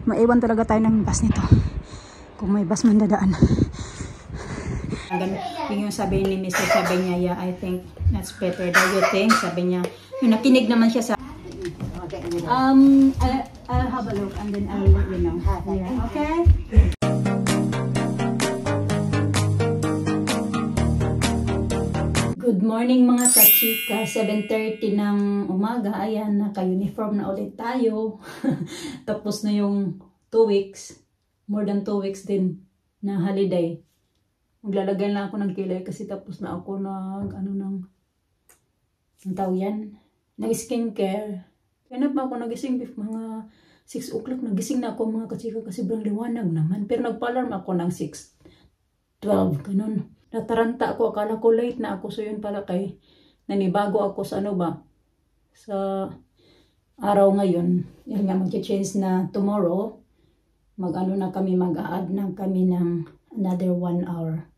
Maiwan talaga tayo ng bus nito. Kung may bus man dadaan. Yung sabi ni Mr. sabi niya, yeah, I think that's better. Do you think? Sabi niya, yung nakinig naman siya sa I'll have a look and then I'll let you know. Yeah, okay? Good morning mga kachika, 7:30 ng umaga, ayan, naka-uniform na ulit tayo. Tapos na yung 2 weeks, more than 2 weeks din na holiday. Maglalagay lang ako ng kilay kasi tapos na ako ang tawag yan, nag-skincare. Kaya na pa ako nagising mga 6 o'clock, nagising na ako mga kachika kasi sobrang liwanag naman. Pero nagpa-alarm ako ng 6:12, ganun. Nataranta ako, akala ko late na ako. So yun pala kay nanibago ako sa sa araw ngayon. Yan nga, mag-change na tomorrow. Na kami, mag-a-add na kami ng another 1 hour.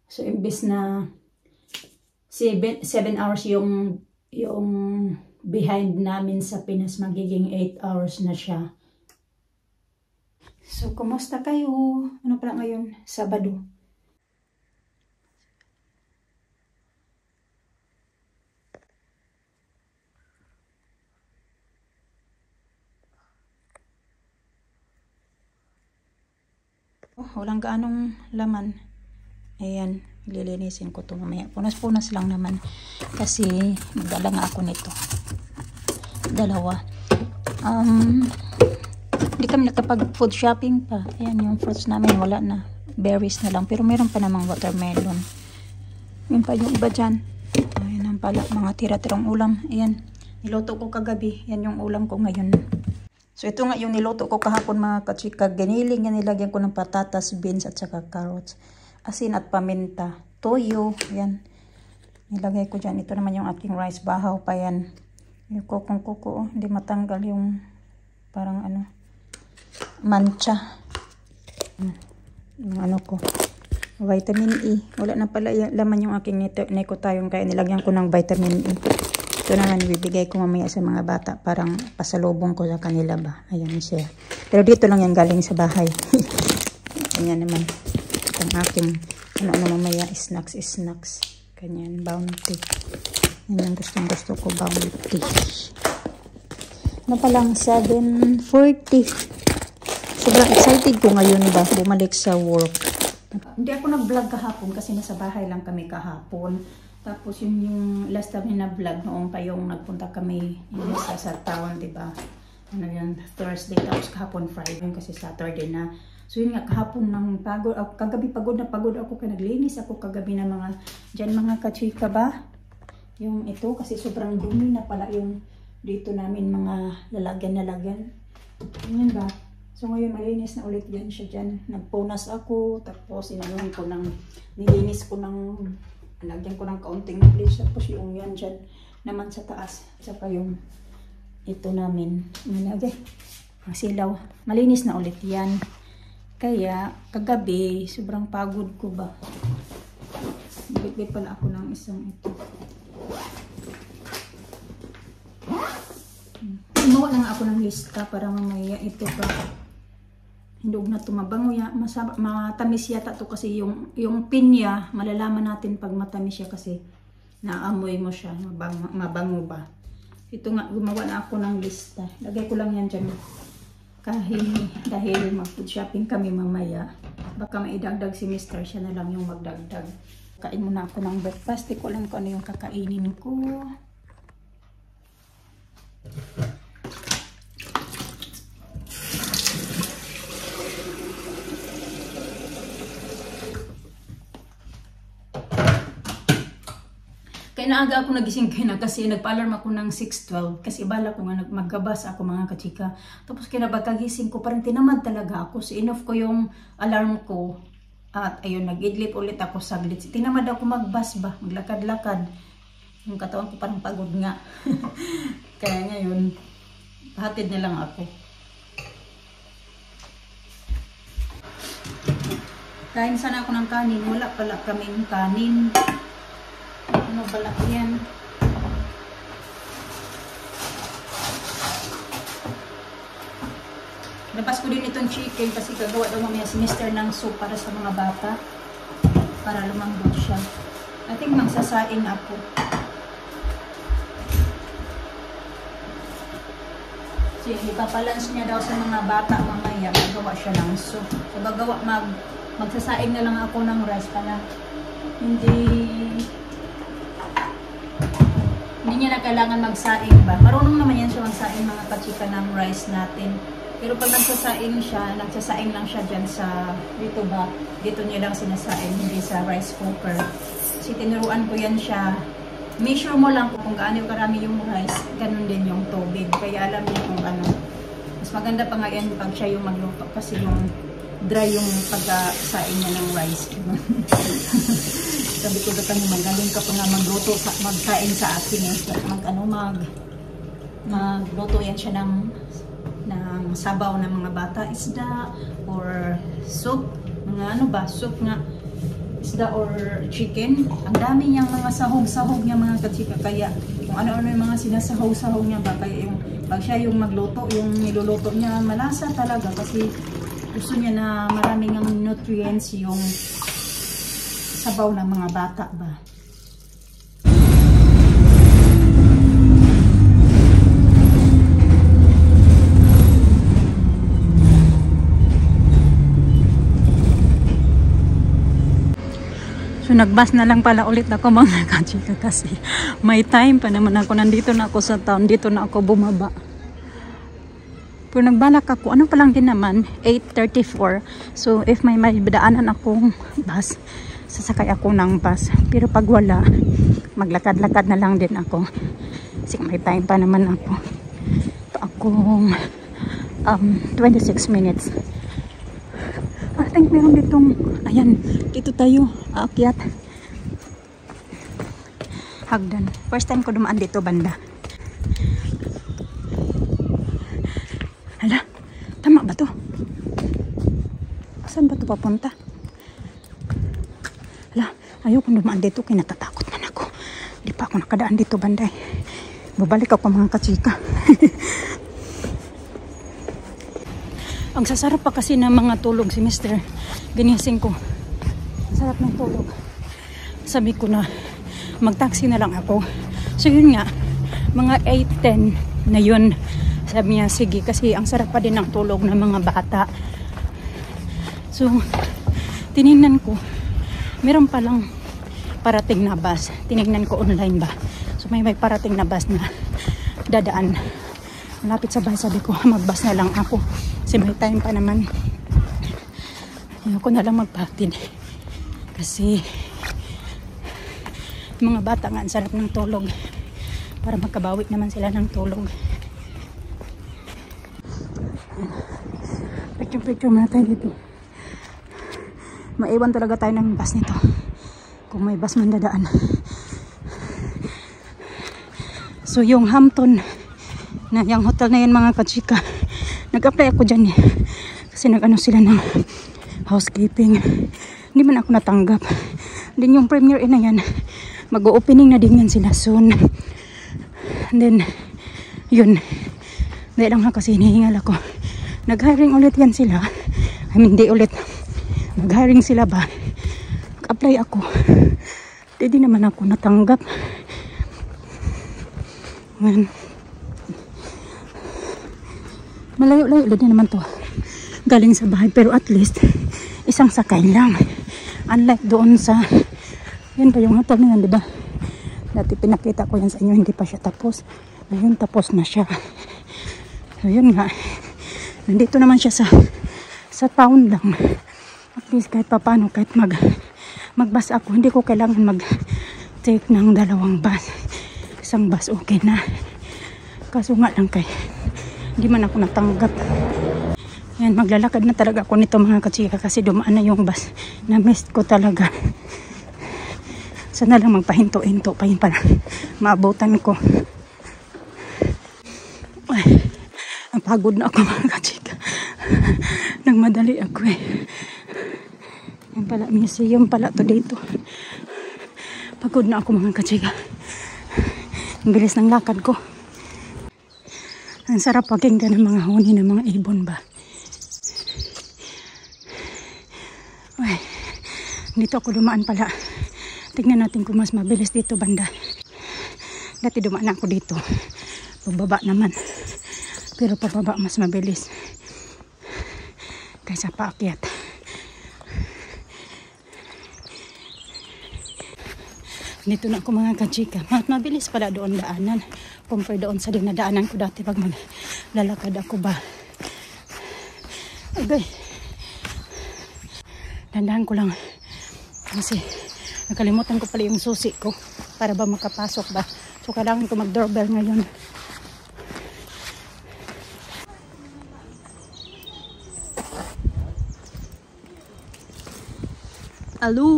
So imbis na 7 hours yung behind namin sa Pinas, magiging 8 hours na siya. So, kumusta kayo? Ano pala ngayon? Sabado. Oh, walang gaanong laman. Ayan, lilinisin ko ito mamaya. Punas-punas lang naman. Kasi, magdala nga ako nito. Dalawa. Hindi kami nakapag food shopping pa. Ayan, yung fruits namin wala na. Berries na lang. Pero meron pa namang watermelon. Yun pa yung iba dyan. Ayan ang pala, mga tira-tirang ulam. Ayan, niluto ko kagabi. Yan yung ulam ko ngayon. So ito nga yung niluto ko kahapon mga kachika. Giniling yan, nilagyan ko ng patatas, beans at saka carrots. Asin at paminta. Toyo. Ayan. Nilagay ko dyan. Ito naman yung aking rice. Bahaw pa yan. Yung kuko. Hindi matanggal yung parang mancha. Yung ko, vitamin E. Wala na pala laman yung aking nekotayong kaya nilagyan ko ng vitamin E. Ito naman bibigay ko mamaya sa mga bata, parang pasalubong ko sa kanila ba. Ayan siya. Pero dito lang yan galing sa bahay. Ayan naman. Itong aking mamaya snacks. Kanyan, Bounty. Yan ang gusto ko, Bounty. Palang 7:40. Sobrang excited ko ngayon ba bumalik sa work. Hindi ako nag-vlog kahapon kasi nasa bahay lang kami kahapon. Tapos yung last time na vlog noong pa yung nagpunta kami sa town, 'di ba? Yan, Thursday tapos kahapon Friday kasi Saturday na. So yun nga, kahapon nang pagod ako, kagabi pagod ako kaya naglinis ako kagabi ng mga kachika ba? Yung ito kasi sobrang dumi na pala yung dito namin mga lalagyan. Yun ba? So ngayon malinis na ulit yan siya dyan. Nagpunas ako, tapos nilinis ko lagyan ko ng kaunting bleach, tapos yung yan dyan naman sa taas. Saka yung ito namin, nilagay, ang silaw. Malinis na ulit yan. Kaya kagabi, sobrang pagod ko ba. Bigay pala ako ng isang ito. Gumawa lang ako ng lista para mamaya ito pa. Hindog na ito mabango ya. Matamis yata ito kasi yung pinya, malalaman natin pag matamis siya kasi naamoy mo siya, mabango ba. Ito nga, gumawa na ako ng lista. Lagay ko lang yan dyan. Dahil mag-food shopping kami mamaya. Baka maidagdag si Mr. Siya na lang yung magdagdag. Kain muna ako ng breakfast. Di ko alam kung ano yung kakainin ko. Kaya naaga ako nagising kasi nagpa-alarm ako ng 6:12 kasi bala ko nga maggabas ako mga kachika. Tapos kinabagkagising ko parang tinamad talaga ako. So inoff ko yung alarm ko at ayun, nag-idlip ulit ako saglit. Tinamad ako magbas ba, maglakad-lakad. Yung katawan ko parang pagod nga. Kaya ngayon, hatid na lang ako. Kain sana ako ng kanin. Wala pala kaming kanin. Ano pala yan? Labas ko din itong chicken kasi gagawa daw mamaya si Mr. ng soup para sa mga bata. Para lumambot siya. I think magsasaing ako. Kasi ipapalans niya daw sa mga bata mamaya. Gagawa siya ng soup. So magsasaing na lang ako ng rice para hindi niya na kailangan magsaing ba. Marunong naman yan siya magsaing mga kachika ng rice natin. Pero pag nagsasaing siya, nagsasaing lang siya dyan sa, dito ba? Dito niya lang sinasaing, hindi sa rice cooker. Kasi tinuruan ko yan siya. Measure mo lang kung gaano karami yung rice, ganun din yung tubig. Kaya alam niya kung ano. Mas maganda pa nga yan pag siya yung magluto kasi yung dry yung pagkasaing niya ng rice. Sabi ko doon magaling ka pa nga magluto, magkain sa akin eh. Magluto yan siya ng sabaw ng mga bata, isda or soup, mga ano ba, soup nga, isda or chicken. Ang dami niyang mga sahog-sahog niya mga kachika, kaya kung ano-ano yung mga sinasahog-sahog niya ba, kaya yung pag siya yung magluto, yung niluluto niya malasa talaga kasi gusto niya na maraming ang nutrients yung sabaw ng mga bata ba. So nagbus na lang pala ulit ako mga kachika kasi may time pa naman ako. Nandito na ako sa town, dito na ako bumaba. Pero nagbalak ako, ano pa lang din naman, 8:34. So if may daanan akong bus, sasakay ako ng bus. Pero pag wala, maglakad-lakad na lang din ako. Kasi may time pa naman ako. Ito akong 26 minutes. I think meron ditong, ayan, dito tayo, aakyat. Hagdan. First time ko dumaan dito banda. Hala, tama ba to? Saan ba to papunta? Hala, ayaw kong dumaan dito, kinatatakot man ako. Di pa ako nakadaan dito banday. Babalik ako mga kachika. Ang sasarap pa kasi ng mga tulog si Mr. Ginising ko. Sarap ng tulog. Sabi ko na mag-taxi na lang ako. So yun nga, mga 8:10 na yun. Sabi niya, sige, kasi ang sarap pa din ng tulog ng mga bata. So, tinignan ko, meron palang parating na bus. Tinignan ko online ba. So may parating na bus na dadaan. Malapit sa bahay, sabi ko, mag-bus na lang ako. Kasi may time pa naman. Ayoko na lang magpatid. Kasi mga bata nga, ang sarap ng tulog. Para magkabawi naman sila ng tulog. Picture muna tayo dito. Maiwan talaga tayo ng bus nito. Kung may bus man dadaan. So yung Hampton, na yung hotel na yan mga kachika, nag-apply ako dyan eh. Kasi nag-ano sila ng housekeeping. Hindi man ako natanggap. Then yung Premier Inn na yan, mag-opening na din yan sila soon. And then, yun. Dahil lang kasi hinihingal ako. Nag-hiring ulit yan sila. I mean, di ulit. Nag-hiring sila ba? Nag-apply ako. Hindi naman ako natanggap. Ngayon. Malayo-layo din naman to. Galing sa bahay. Pero at least, isang sakay lang. Unlike doon sa, yun pa yung hotel na yan, diba? Dati pinakita ko yan sa inyo, hindi pa siya tapos. Ngayon, tapos na siya. So, yun nga. Nandito naman siya sa town lang. At least, kahit papano, kahit mag-bus ako, hindi ko kailangan mag-take ng 2 bus. Isang bus, okay na. Kaso nga lang hindi man ako natanggap. Yan, maglalakad na talaga ako nito mga kachika kasi dumaan na yung bus. Na-miss ko talaga. Sana lang magpahinto-hinto pa yun para maabutan ko. Ay, napagod na ako mga kachika. Nagmadali ako eh. Yan pala, museum pala to dito. Pagod na ako mga kachika. Ang bilis ng lakad ko. Ang sarap pakinggan ng mga huni ng mga ibon ba. Dito ako dumaan pala. Tignan natin kung mas mabilis dito banda. Dati dumaan ako dito. Pababa naman. Pero pababa mas mabilis kaysa paakyat. Dito na ako mga kachika. Mabilis pala doon daanan. Compare doon sa dinadaanan ko dati pag maglalakad ako ba. Agay. Dandahan ko lang. Kasi nakalimutan ko pala yung susi ko para ba makapasok ba. So kailangan ko mag-doorbell ngayon. Hello.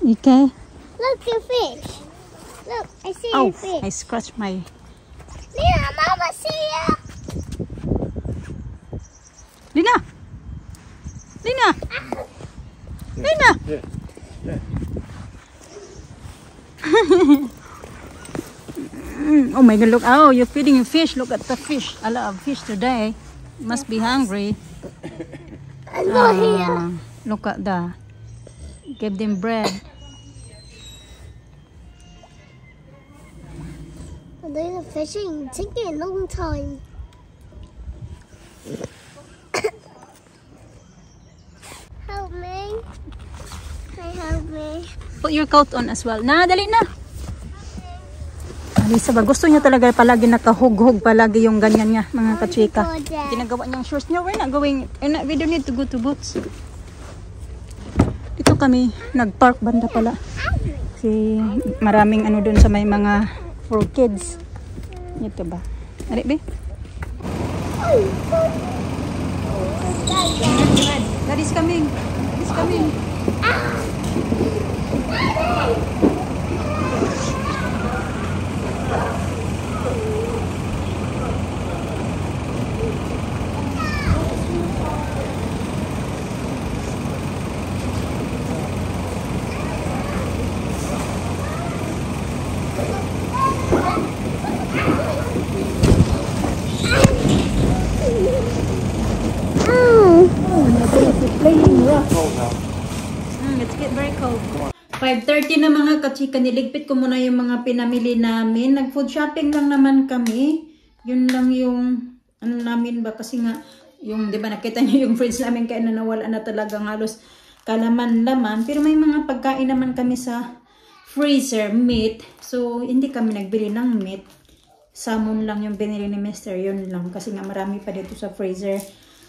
Okay. Look, your fish. Look, I see Oh, your fish. I scratched my... Lina, Mama, see ya. Lina! Lina! Lina! Oh my God, look. Oh, you're feeding fish. Look at the fish. A lot of fish today. Must be hungry. I'm not here. Look at that. Give them bread. They're fishing. It's taking a long time. Help me. Can you help me? Put your coat on as well. Na, dali na. Alisa ba? Gusto niya talaga palagi nakahug-hug palagi yung ganyan niya, mga kachika. Ginagawa niyang shorts niya. We don't need to go to Boots. Dito kami, nag-park banda pala. Kasi maraming ano dun sa may mga for kids. Ito ba? Ari, be? Daddy's coming. Daddy's coming. Let's get very cold. 5:30 na mga kachika. Niligpit ko muna yung mga pinamili namin. Nag-food shopping lang naman kami. Yun lang yung ano namin ba. Kasi nga, yung, di ba nakita nyo yung fridge namin kaya nawala na talagang halos kalaman-laman. Pero may mga pagkain naman kami sa freezer, meat. So, hindi kami nagbili ng meat. Salmon lang yung binili ni Mr. Yun lang. Kasi nga marami pa dito sa freezer.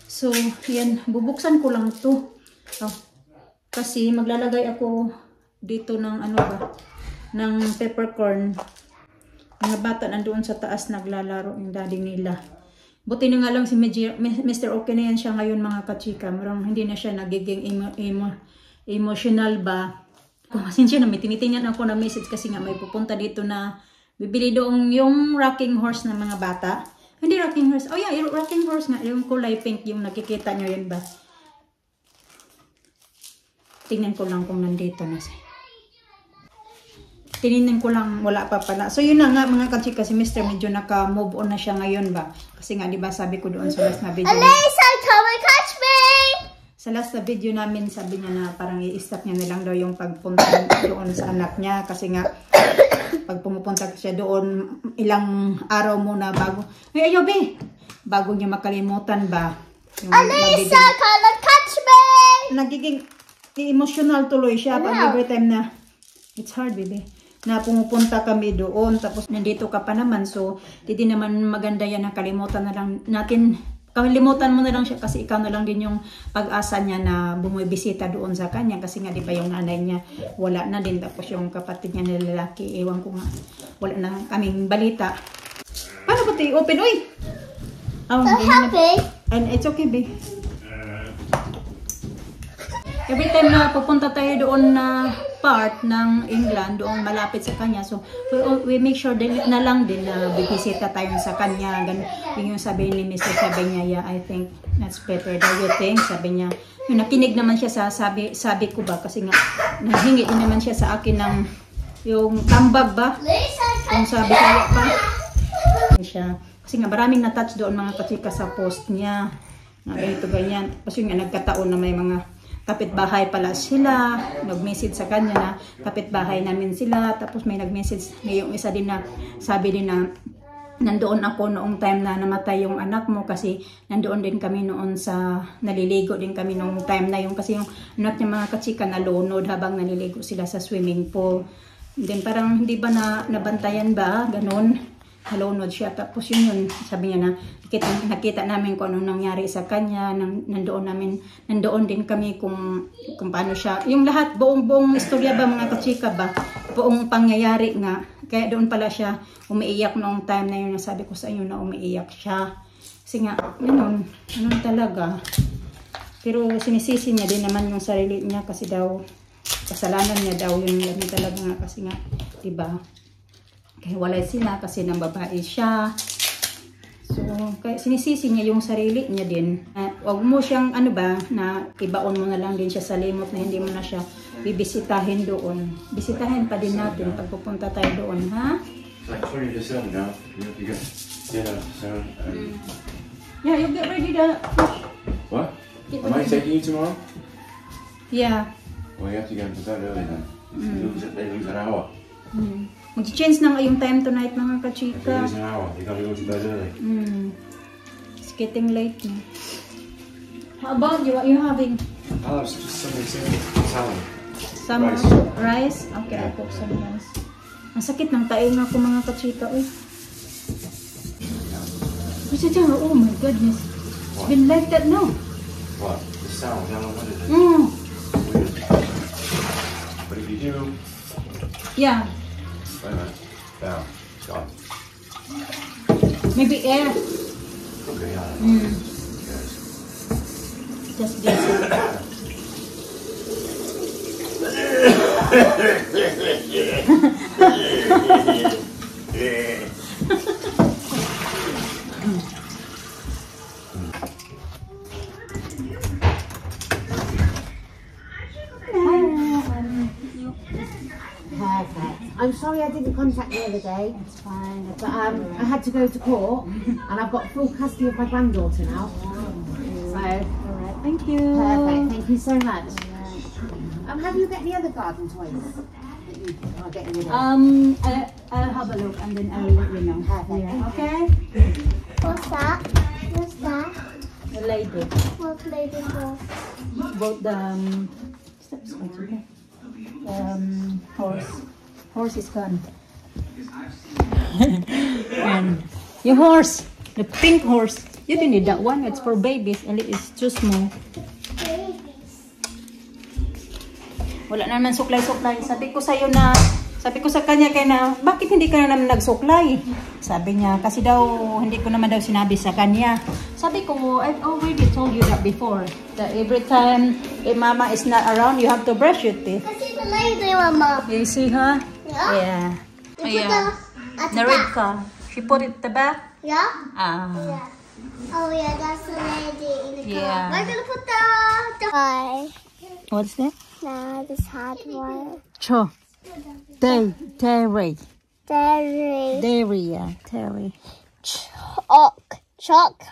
So, yan. Bubuksan ko lang to. Oh. Kasi maglalagay ako dito ng ano ba, ng peppercorn. Mga bata nandoon sa taas naglalaro yung daddy nila. Buti na nga lang si Mr. Okay na yan siya ngayon mga kachika. Marang hindi na siya nagiging emotional ba. Kumasin na may tinitingnan ako na message kasi nga may pupunta dito na bibili doon yung rocking horse ng mga bata. Hindi rocking horse. Oh yeah, yung rocking horse nga. Yung kulay pink yung nakikita nyo yun ba? Tingnan ko lang kung nandito na siya. Tinignan ko lang, wala pa pala. So yun na nga mga kachika, si Mr. medyo naka-move on na siya ngayon ba? Kasi nga di ba sabi ko doon sa last na video. Alisa, come and catch me! Sa last na video namin, sabi niya na parang i-stop niya na lang daw yung pagpunta doon sa anak niya. Kasi nga, pag pumupunta siya doon, ilang araw muna bago. Ay, ayobe! Bago niya makalimutan ba? Alisa, come and catch me! Nagiging emotional tuloy siya pag every time na, it's hard, baby, na pumupunta kami doon, tapos nandito ka pa naman, so hindi naman maganda yan na kalimutan na lang natin, kalimutan mo na lang siya kasi ikaw na lang din yung pag-asa niya na bumibisita doon sa kanya, kasi nga di ba yung nanay niya wala na din, tapos yung kapatid niya na lalaki, ewan ko nga, wala na kaming balita. Paano ba ito open? Uy! Oh, So happy! And it's okay, babe. Every time na pupunta tayo doon na part ng England, doon malapit sa kanya, so we make sure din, na lang din na bibisita tayo sa kanya. Ganun yung sabi ni Mr. Sabi niya, yeah, I think that's better. Do you think? Sabi niya, yung nakinig naman siya sa sabi ko ba, kasi nga nahingi din naman siya sa akin ng yung tambag ba? Yung sabi ko pa. siya. Kasi nga maraming na-touch doon mga kachika sa post niya. Nga ganito ganyan. Tapos yung nga nagkataon na may mga kapitbahay pala sila. Nag-message sa kanya na kapitbahay namin sila. Tapos may nag-message, may yung isa din na sabi din na nandoon ako noong time na namatay yung anak mo kasi nandoon din kami noon sa naliligo din kami noong time na yung kasi yung anak niya mga kachika nalunod habang naliligo sila sa swimming pool. Then parang hindi ba nabantayan ba ganun, nalunod siya. Tapos yun sabi niya na nakita namin kung ano nangyari sa kanya. Nandoon din kami kung paano siya yung lahat buong istorya ba mga kachika ba, buong pangyayari nga. Kaya doon pala siya umiiyak noong time na yun. Nasabi ko sa inyo na umiiyak siya. Kasi nga, ganun talaga. Pero sinisisi niya din naman yung sarili niya kasi daw, kasalanan niya daw yun. Ganun talaga nga kasi nga, diba? Kaya walay sila kasi nang babae siya. So, kaya sinisisi niya yung sarili niya din. Huwag mo siyang, na ibaon mo na lang din siya sa limot na hindi mo na siya bibisitahin doon. Bisitahin pa din natin pag pupunta tayo doon, ha? Like 20 to 7 now. You get dinner soon. Yeah, you'll get ready to fish. What? Am I taking you tomorrow? Yeah. Well, you have to go to bed early then. They lose an hour. Mag-change na yung time tonight mga If they kachika. lose an hour, you gotta go to bed early. It's getting late na. How about you? What are you having? I'll have just something simple. Salad. Some Rice. rice? Okay, I'll cook some rice. Ang sakit ng tayo nga ko mga kachika. Oh my goodness. It's been like that now. What? The sound? How long is it? Weird. But if you do... Yeah. Wait a minute. Down. Gone. Maybe air. Okay, yeah. Yes. Just this. Perfect. I'm sorry I didn't contact you the other day. It's fine. But I had to go to court and I've got full custody of my granddaughter now. So, Alright, thank you. perfect. Thank you so much. Have you got any other garden toys that you are getting rid of? I'll have a look and then I'll let you know. Perfect. Yeah, okay? What's that? What's that? The lady. What's lady for? About the horse. Horse is gone. And your horse, the pink horse. You don't need that one. It's for babies. It's too small. Wala naman suklay-suklay. Sabi ko sa kanya kaya na, bakit hindi ka na naman nagsuklay? Sabi niya, kasi daw, hindi ko naman daw sinabi sa kanya. Sabi ko, I've already told you that before. That every time mama is not around, you have to brush your teeth. I see the lady, Mama. You see her? Yeah? Yeah. You put the at The the red back. car. She put it at the back? Yeah? Ah. Yeah. Oh yeah, that's the lady in the car. Yeah. We're gonna put the Hi. What's that? Now this hard one. Cho. Terry. Dairy. Yeah. Terry. Chocolate.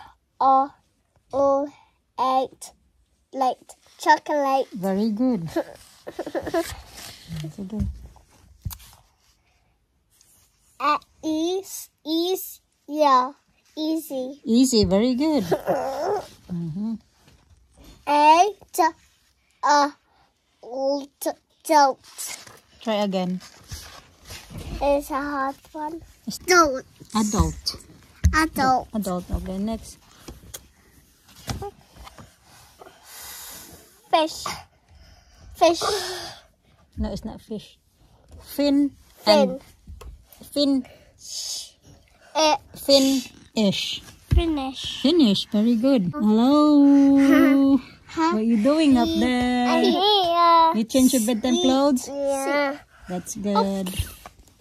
Late. Chocolate. Very good. That's good. Yeah. Easy. Easy. Very good. Don't. Try again. It's a hard one. Don't. Adult. Adult. Adult. Okay. Next. Fish. No, it's not fish. Fin. Fin. Fin-ish. Finish. Finish. Very good. Hello. What are you doing up there? Here. You change your bedtime clothes? Yeah. That's good.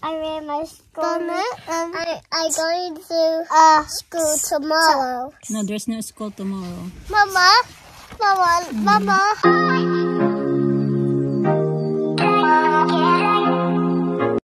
I wear my school and I'm going to school tomorrow. No, there's no school tomorrow. Mama.